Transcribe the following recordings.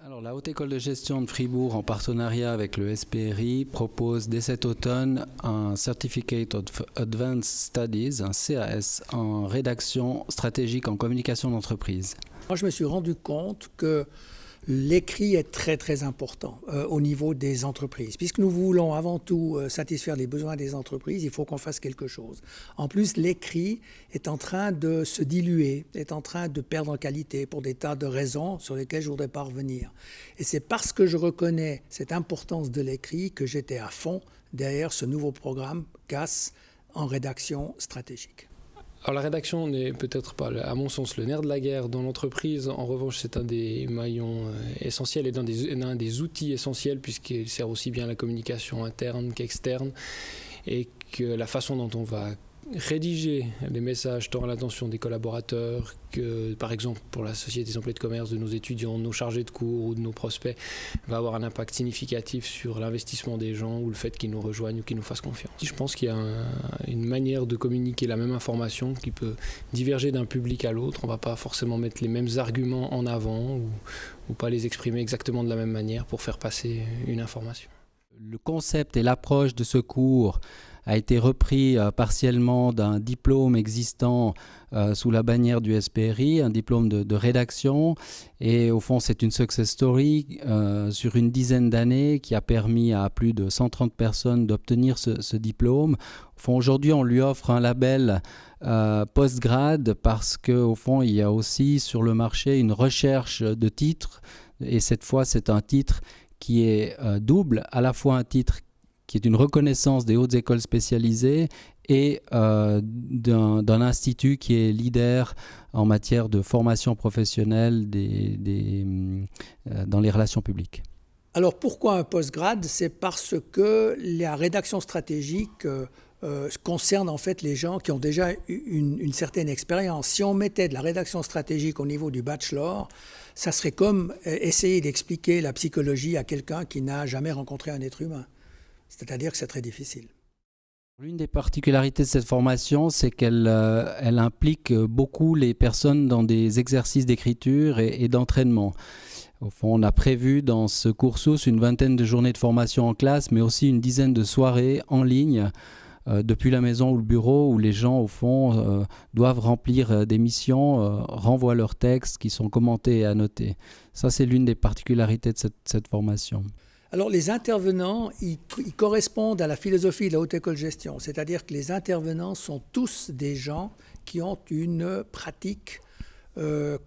Alors, la Haute École de Gestion de Fribourg, en partenariat avec le SPRI, propose dès cet automne un Certificate of Advanced Studies, un CAS, en rédaction stratégique en communication d'entreprise. Moi, je me suis rendu compte que l'écrit est très très important au niveau des entreprises. Puisque nous voulons avant tout satisfaire les besoins des entreprises, il faut qu'on fasse quelque chose. En plus, l'écrit est en train de se diluer, est en train de perdre en qualité pour des tas de raisons sur lesquelles je ne voudrais pas revenir. Et c'est parce que je reconnais cette importance de l'écrit que j'étais à fond derrière ce nouveau programme CAS en rédaction stratégique. Alors la rédaction n'est peut-être pas, à mon sens, le nerf de la guerre dans l'entreprise. En revanche, c'est un des maillons essentiels et un des outils essentiels puisqu'il sert aussi bien à la communication interne qu'externe et que la façon dont on va rédiger les messages tant à l'attention des collaborateurs que, par exemple, pour la Société des employés de commerce, de nos étudiants, de nos chargés de cours ou de nos prospects, va avoir un impact significatif sur l'investissement des gens ou le fait qu'ils nous rejoignent ou qu'ils nous fassent confiance. Je pense qu'il y a une manière de communiquer la même information qui peut diverger d'un public à l'autre. On ne va pas forcément mettre les mêmes arguments en avant ou pas les exprimer exactement de la même manière pour faire passer une information. Le concept et l'approche de ce cours a été repris partiellement d'un diplôme existant sous la bannière du SPRI, un diplôme de rédaction. Et au fond, c'est une success story sur une dizaine d'années qui a permis à plus de 130 personnes d'obtenir ce diplôme. Au fond, aujourd'hui, on lui offre un label postgrad parce qu'au fond, il y a aussi sur le marché une recherche de titres. Et cette fois, c'est un titre qui est double, à la fois un titre qui est une reconnaissance des hautes écoles spécialisées et d'un institut qui est leader en matière de formation professionnelle dans les relations publiques. Alors pourquoi un postgrad? C'est parce que la rédaction stratégique concerne en fait les gens qui ont déjà une certaine expérience. Si on mettait de la rédaction stratégique au niveau du bachelor, ça serait comme essayer d'expliquer la psychologie à quelqu'un qui n'a jamais rencontré un être humain. C'est-à-dire que c'est très difficile. L'une des particularités de cette formation, c'est qu'elle implique beaucoup les personnes dans des exercices d'écriture et d'entraînement. Au fond, on a prévu dans ce cursus une vingtaine de journées de formation en classe, mais aussi une dizaine de soirées en ligne depuis la maison ou le bureau où les gens, au fond, doivent remplir des missions, renvoient leurs textes qui sont commentés et annotés. Ça, c'est l'une des particularités de cette formation. Alors les intervenants, ils correspondent à la philosophie de la Haute École de Gestion, c'est-à-dire que les intervenants sont tous des gens qui ont une pratique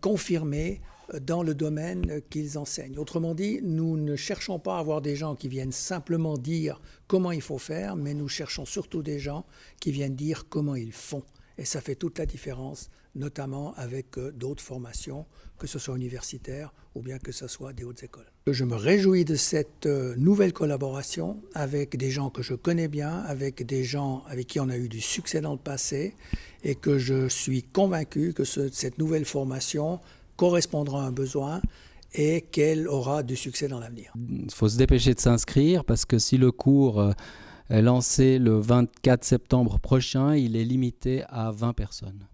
confirmée dans le domaine qu'ils enseignent. Autrement dit, nous ne cherchons pas à avoir des gens qui viennent simplement dire comment il faut faire, mais nous cherchons surtout des gens qui viennent dire comment ils font. Et ça fait toute la différence, notamment avec d'autres formations, que ce soit universitaires ou bien que ce soit des hautes écoles. Je me réjouis de cette nouvelle collaboration avec des gens que je connais bien, avec des gens avec qui on a eu du succès dans le passé et que je suis convaincu que cette nouvelle formation correspondra à un besoin et qu'elle aura du succès dans l'avenir. Il faut se dépêcher de s'inscrire parce que si le cours est lancé le 24 septembre prochain, il est limité à 20 personnes.